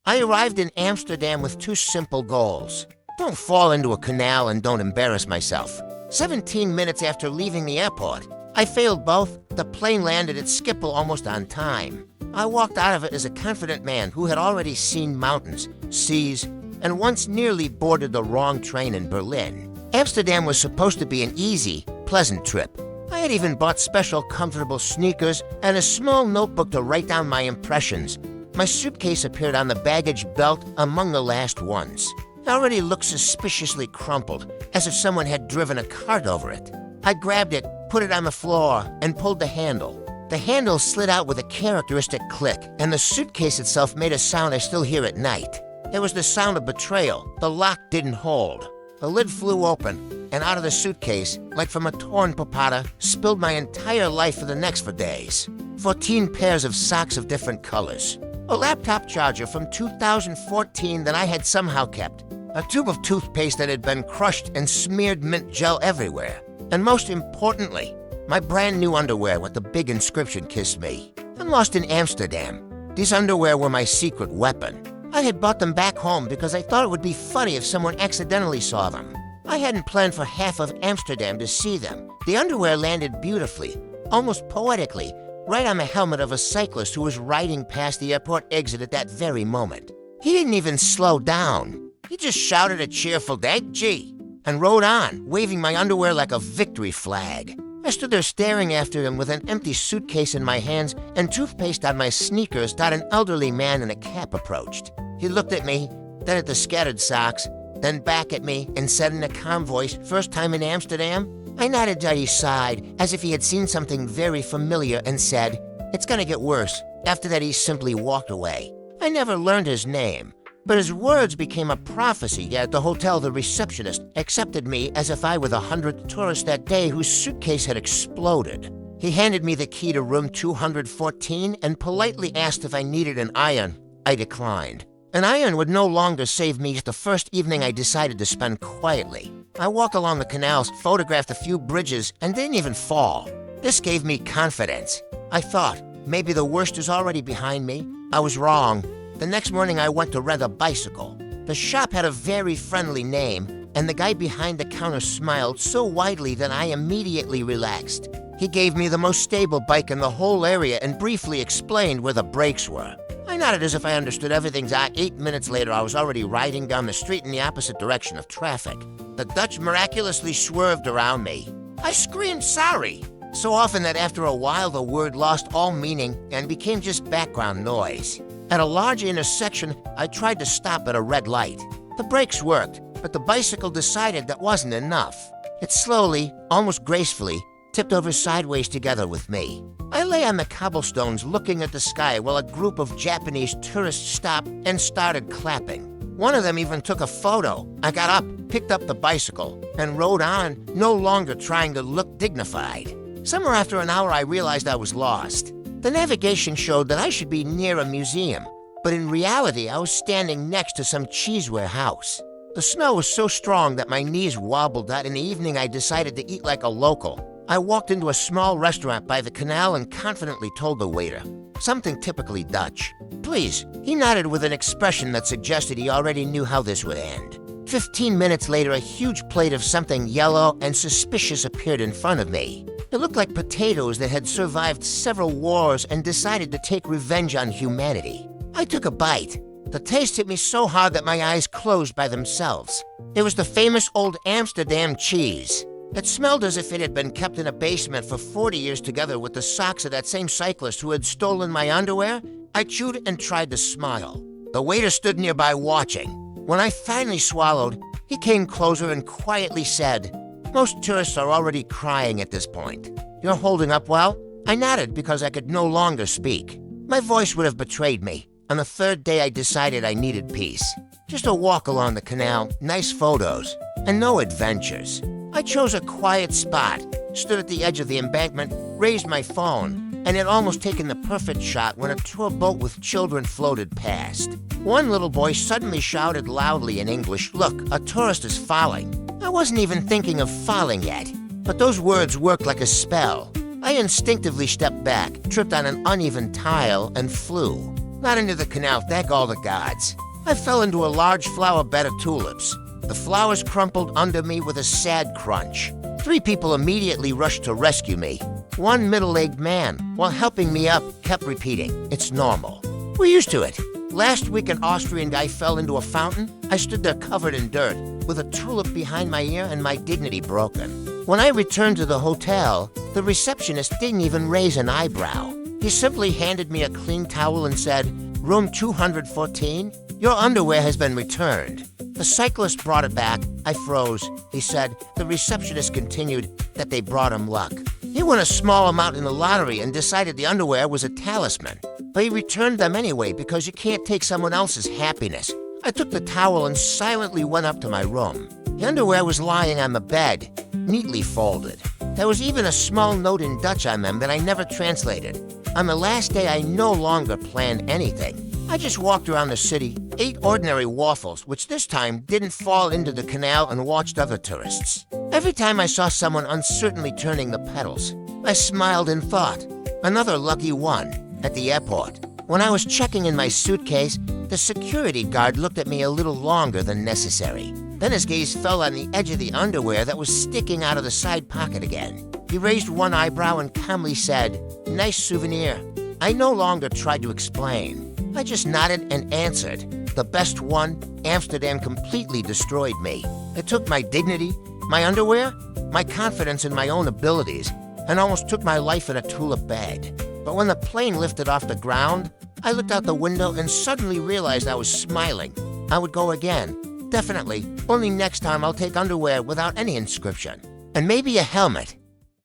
I arrived in Amsterdam with two simple goals. Don't fall into a canal and don't embarrass myself. 17 minutes after leaving the airport, I failed both. The plane landed at Schiphol almost on time. I walked out of it as a confident man who had already seen mountains, seas, and once nearly boarded the wrong train in Berlin. Amsterdam was supposed to be an easy, pleasant trip. I had even bought special comfortable sneakers and a small notebook to write down my impressions. My suitcase appeared on the baggage belt among the last ones. It already looked suspiciously crumpled, as if someone had driven a cart over it. I grabbed it, put it on the floor, and pulled the handle. The handle slid out with a characteristic click, and the suitcase itself made a sound I still hear at night. It was the sound of betrayal. The lock didn't hold. The lid flew open, and out of the suitcase, like from a torn papata, spilled my entire life for the next 4 days. 14 pairs of socks of different colors. A laptop charger from 2014 that I had somehow kept. A tube of toothpaste that had been crushed and smeared mint gel everywhere. And most importantly, my brand new underwear with the big inscription "Kiss Me." I'm lost in Amsterdam. These underwear were my secret weapon. I had bought them back home because I thought it would be funny if someone accidentally saw them. I hadn't planned for half of Amsterdam to see them. The underwear landed beautifully, almost poetically, right on the helmet of a cyclist who was riding past the airport exit at that very moment. He didn't even slow down. He just shouted a cheerful "Gee," and rode on, waving my underwear like a victory flag. I stood there staring after him with an empty suitcase in my hands and toothpaste on my sneakers. An elderly man in a cap approached. He looked at me, then at the scattered socks, then back at me, and said in a calm voice, "First time in Amsterdam?" I nodded to his side, as if he had seen something very familiar, and said, "It's gonna get worse." After that, he simply walked away. I never learned his name, but his words became a prophecy. At the hotel, the receptionist accepted me as if I were the 100th tourist that day whose suitcase had exploded. He handed me the key to room 214 and politely asked if I needed an iron. I declined. An iron would no longer save me the first evening I decided to spend quietly. I walked along the canals, photographed a few bridges, and didn't even fall. This gave me confidence. I thought, maybe the worst is already behind me. I was wrong. The next morning I went to rent a bicycle. The shop had a very friendly name, and the guy behind the counter smiled so widely that I immediately relaxed. He gave me the most stable bike in the whole area and briefly explained where the brakes were. I nodded as if I understood everything. 8 minutes later, I was already riding down the street in the opposite direction of traffic. The Dutch miraculously swerved around me. I screamed sorry, so often that after a while the word lost all meaning and became just background noise. At a large intersection, I tried to stop at a red light. The brakes worked, but the bicycle decided that wasn't enough. It slowly, almost gracefully, tipped over sideways together with me. I lay on the cobblestones looking at the sky while a group of Japanese tourists stopped and started clapping. One of them even took a photo. I got up, picked up the bicycle, and rode on, no longer trying to look dignified. Somewhere after an hour, I realized I was lost. The navigation showed that I should be near a museum, but in reality, I was standing next to some cheeseware house. The smell was so strong that my knees wobbled that in the evening I decided to eat like a local. I walked into a small restaurant by the canal and confidently told the waiter, something typically Dutch, "Please." He nodded with an expression that suggested he already knew how this would end. 15 minutes later, a huge plate of something yellow and suspicious appeared in front of me. It looked like potatoes that had survived several wars and decided to take revenge on humanity. I took a bite. The taste hit me so hard that my eyes closed by themselves. It was the famous old Amsterdam cheese. It smelled as if it had been kept in a basement for 40 years together with the socks of that same cyclist who had stolen my underwear. I chewed and tried to smile. The waiter stood nearby watching. When I finally swallowed, he came closer and quietly said, "Most tourists are already crying at this point. You're holding up well?" I nodded because I could no longer speak. My voice would have betrayed me. On the third day, I decided I needed peace. Just a walk along the canal, nice photos, and no adventures. I chose a quiet spot, stood at the edge of the embankment, raised my phone, and had almost taken the perfect shot when a tour boat with children floated past. One little boy suddenly shouted loudly in English, "Look, a tourist is falling." I wasn't even thinking of falling yet, but those words worked like a spell. I instinctively stepped back, tripped on an uneven tile, and flew. Not into the canal, thank all the gods. I fell into a large flower bed of tulips. The flowers crumpled under me with a sad crunch. 3 people immediately rushed to rescue me. One middle-aged man, while helping me up, kept repeating, "It's normal. We're used to it." Last week, an Austrian guy fell into a fountain. I stood there covered in dirt, with a tulip behind my ear and my dignity broken. When I returned to the hotel, the receptionist didn't even raise an eyebrow. He simply handed me a clean towel and said, "Room 214, your underwear has been returned." The cyclist brought it back. I froze. He said, the receptionist continued, that they brought him luck. He won a small amount in the lottery and decided the underwear was a talisman. But he returned them anyway because you can't take someone else's happiness. I took the towel and silently went up to my room. The underwear was lying on the bed, neatly folded. There was even a small note in Dutch on them that I never translated. On the last day, I no longer planned anything. I just walked around the city, ate ordinary waffles, which this time didn't fall into the canal, and watched other tourists. Every time I saw someone uncertainly turning the pedals, I smiled and thought, another lucky one. At the airport, when I was checking in my suitcase, the security guard looked at me a little longer than necessary. Then his gaze fell on the edge of the underwear that was sticking out of the side pocket again. He raised one eyebrow and calmly said, "Nice souvenir." I no longer tried to explain. I just nodded and answered. The best one, Amsterdam, completely destroyed me. It took my dignity, my underwear, my confidence in my own abilities, and almost took my life in a tulip bag. But when the plane lifted off the ground, I looked out the window and suddenly realized I was smiling. I would go again. Definitely. Only next time I'll take underwear without any inscription. And maybe a helmet.